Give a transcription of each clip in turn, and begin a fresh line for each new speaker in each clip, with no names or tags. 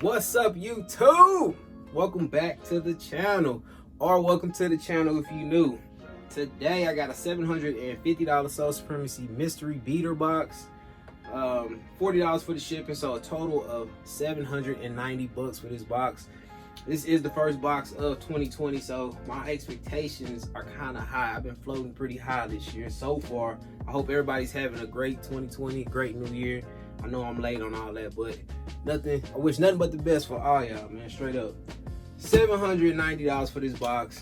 What's up, YouTube? Welcome back to the channel, or welcome to the channel if you new. Today I got a $750 Soul Supremacy mystery beater box. $40 for the shipping, so a total of $790 for this box. This is the first box of 2020, so my expectations are kind of high. I've been floating pretty high this year so far. I hope everybody's having a great 2020, great new year. I know I'm late on all that, but I wish nothing but the best for all y'all, man, straight up. $790 for this box.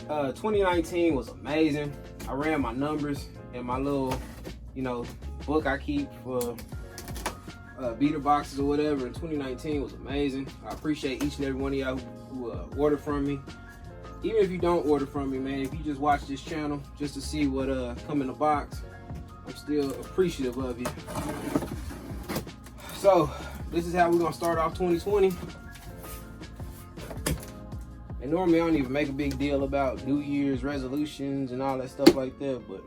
2019 was amazing. I ran my numbers in my little, book I keep for beater boxes or whatever. And 2019 was amazing. I appreciate each and every one of y'all who ordered from me. Even if you don't order from me, man, if you just watch this channel just to see what come in the box, I'm still appreciative of you. So this is how we're gonna start off 2020. And normally I don't even make a big deal about New Year's resolutions and all that stuff like that, but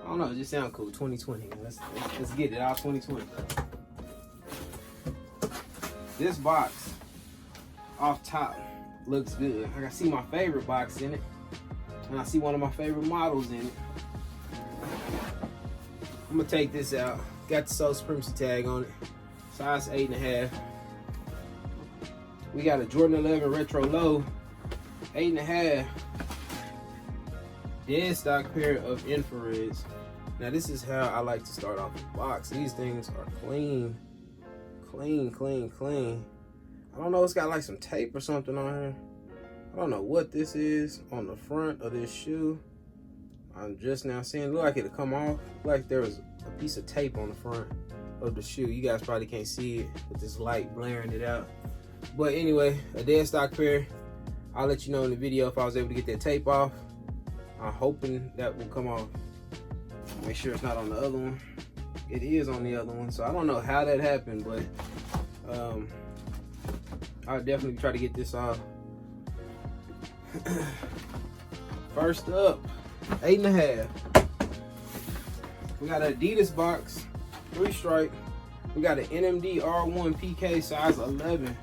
I don't know, it just sounds cool. 2020. Let's get it out. 2020. This box off top looks good. I see my favorite box in it, and I see one of my favorite models in it. I'm gonna take this out. Got the Soul Supremacy tag on it. Size 8.5. We got a Jordan 11 Retro Low, 8.5. Dead stock pair of infrareds. Now this is how I like to start off the box. These things are clean. Clean. I don't know, it's got like some tape or something on here. I don't know what this is on the front of this shoe. I'm just now seeing it. Look like it'll come off. Like there was a piece of tape on the front of the shoe. You guys probably can't see it with this light blaring it out. But anyway, a dead stock pair. I'll let you know in the video if I was able to get that tape off. I'm hoping that will come off. Make sure it's not on the other one. It is on the other one, so I don't know how that happened, but I'll definitely try to get this off. First up, 8.5. We got an Adidas box, 3-stripe. We got an NMD R1 PK size 11.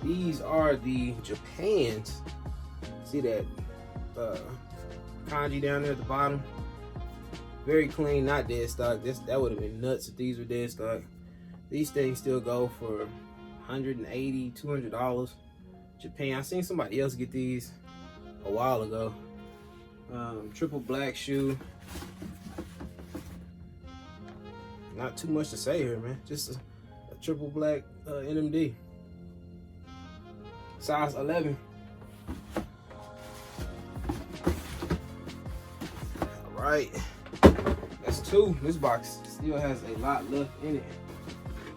These are the Japans. See that kanji down there at the bottom? Very clean, not dead stock. That would have been nuts if these were dead stock. These things still go for $180, $200. Japan. I seen somebody else get these a while ago. Triple black shoe. Not too much to say here, man. Just a triple black NMD. Size 11. All right. That's 2. This box still has a lot left in it.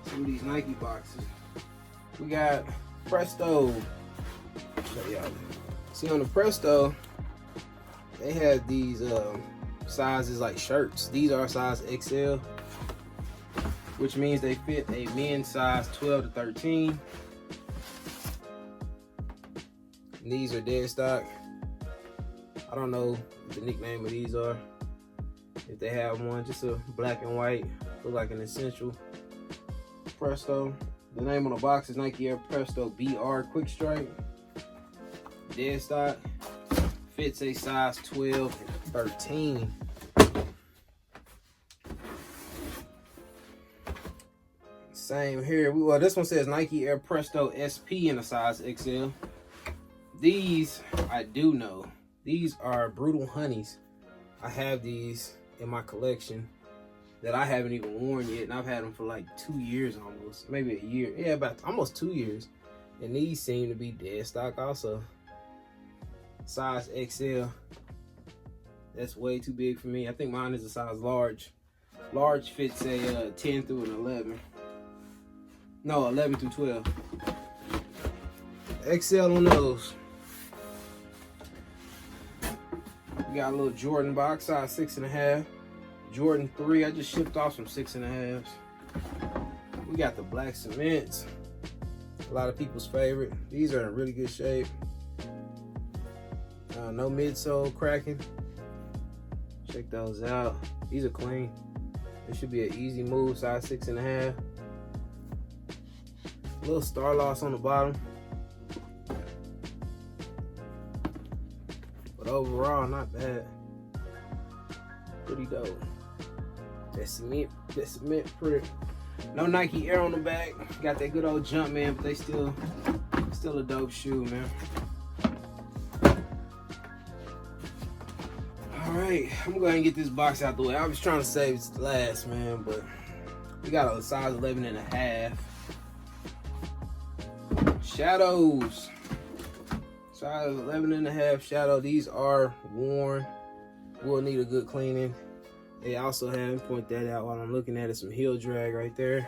Some of these Nike boxes. We got Presto. Show y'all. See on the Presto, they have these sizes like shirts. These are size XL, which means they fit a men's size 12 to 13. And these are dead stock. I don't know what the nickname of these are. If they have one, just a black and white, look like an essential Presto. The name on the box is Nike Air Presto BR Quick Strike. Dead stock. Fits a size 12 and 13. Same here. Well, this one says Nike Air Presto SP in a size XL. These I do know. These are Brutal Honeys. I have these in my collection that I haven't even worn yet, and I've had them for like 2 years almost, maybe a year. Yeah, about almost 2 years. And these seem to be dead stock also. Size XL. That's way too big for me. I think mine is a size large. Large fits a 10 through an 11. No, 11 through 12. XL on those. We got a little Jordan box, size 6.5. Jordan 3, I just shipped off some 6.5s. We got the black cements. A lot of people's favorite. These are in really good shape. No midsole cracking. Check those out. These are clean. This should be an easy move, size 6.5. A little star loss on the bottom. But overall, not bad. Pretty dope. That cement pretty. No Nike Air on the back. Got that good old Jumpman, but they still a dope shoe, man. All right, I'm going to get this box out the way. I was trying to save it to last, man, but we got a size 11.5. Shadows. Size 11.5 shadow. These are worn. Will need a good cleaning. They also have, point that out while I'm looking at it, some heel drag right there.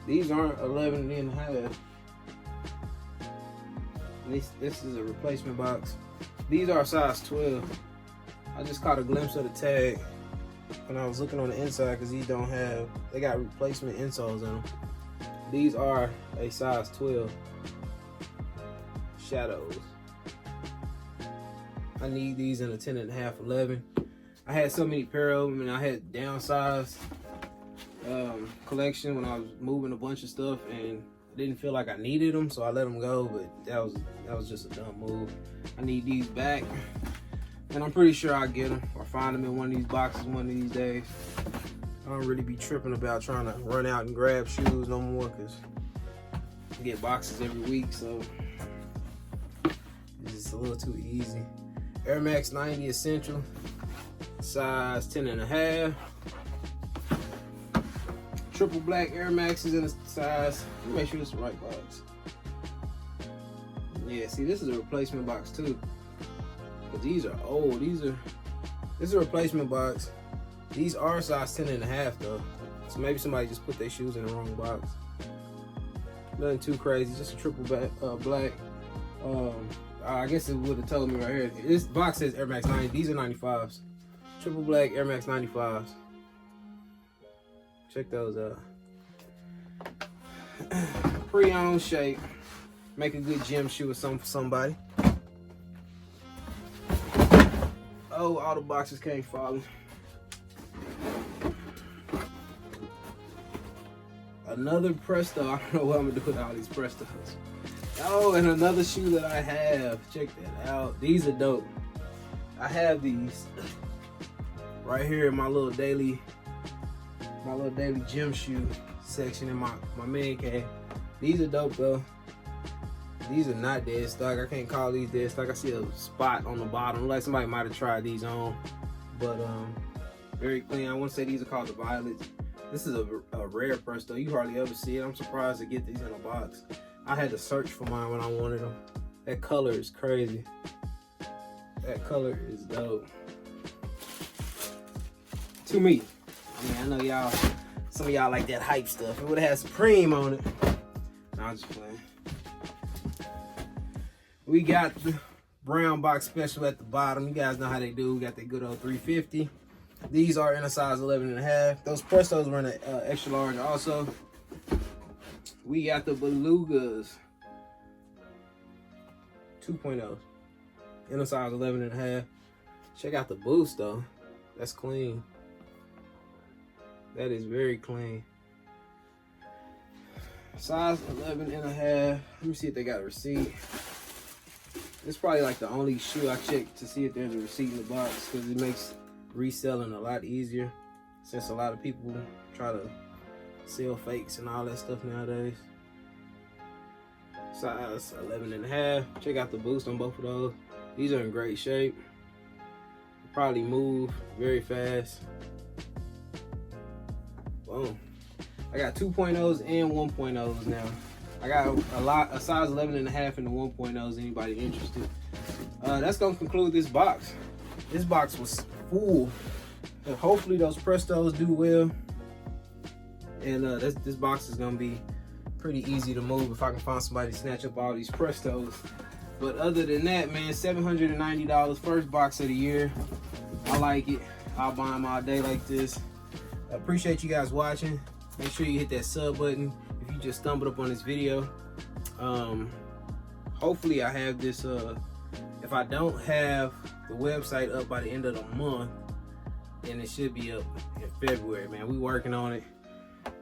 These aren't 11.5. This is a replacement box. These are size 12. I just caught a glimpse of the tag when I was looking on the inside because these don't have, they got replacement insoles on them. These are a size 12 shadows. I need these in a 10.5, 11. I had so many pair of them, and I had downsized collection when I was moving a bunch of stuff, and I didn't feel like I needed them, so I let them go. But that was just a dumb move. I need these back, and I'm pretty sure I'll get them or find them in one of these boxes one of these days. I don't really be tripping about trying to run out and grab shoes no more because I get boxes every week, so it's just a little too easy. Air Max 90 Essential, size 10.5. Triple black Air Maxes in the size. Let me make sure this is the right box. Yeah, see, this is a replacement box too. But these are old. This is a replacement box. These are size 10.5 though. So maybe somebody just put their shoes in the wrong box. Nothing too crazy, just a triple black. I guess it would have told me right here. This box says Air Max 90. These are 95s. Triple black Air Max 95s. Check those out. Pre-owned shape. Make a good gym shoe or something for somebody. Oh, all the boxes came falling. Another Presto. I don't know what I'm gonna do with all these Prestos. Oh, and another shoe that I have. Check that out. These are dope. I have these right here in my little daily gym shoe section in my man cave. These are dope though. These are not dead stock. I can't call these dead stock. I see a spot on the bottom. Like somebody might have tried these on, but very clean. I want to say these are called the Violets. This is a rare Presto. You hardly ever see it. I'm surprised to get these in a box. I had to search for mine when I wanted them. That color is crazy. That color is dope. To me. I mean, I know y'all, some of y'all like that hype stuff. It would have had Supreme on it. No, I'm just playing. We got the brown box special at the bottom. You guys know how they do. We got that good old 350. These are in a size 11.5. Those Prestos were in an extra large also. We got the Belugas 2.0 in a size 11.5. Check out the boost though. That's clean. That is very clean. Size 11.5. Let me see if they got a receipt. It's probably like the only shoe I checked to see if there's a receipt in the box because it makes reselling a lot easier since a lot of people try to sell fakes and all that stuff nowadays. Size 11.5. Check out the boost on both of those. These are in great shape. Probably move very fast. Boom. I got 2.0s and 1.0s now. I got a size 11.5 in the 1.0s. Anybody interested? That's gonna conclude this box. This box was full. And hopefully those Prestos do well. And this box is gonna be pretty easy to move if I can find somebody to snatch up all these Prestos. But other than that, man, $790, first box of the year. I like it. I'll buy them all day like this. I appreciate you guys watching. Make sure you hit that sub button if you just stumbled up on this video. Hopefully I have this, if I don't have the website up by the end of the month, then it should be up in February, man. We working on it.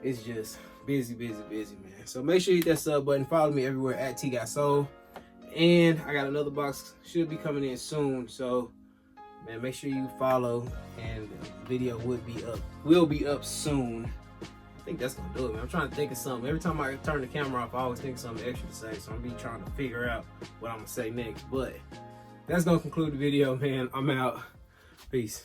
it's just busy, man. So make sure you hit that sub button. Follow me everywhere at TGOTSOLE. And I got another box should be coming in soon. So man, make sure you follow, and the video will be up soon. I think that's gonna do it, man. I'm trying to think of something. Every time I turn the camera off, I always think of something extra to say. So I'm be trying to figure out what I'm gonna say next. But that's gonna conclude the video, man. I'm out. Peace.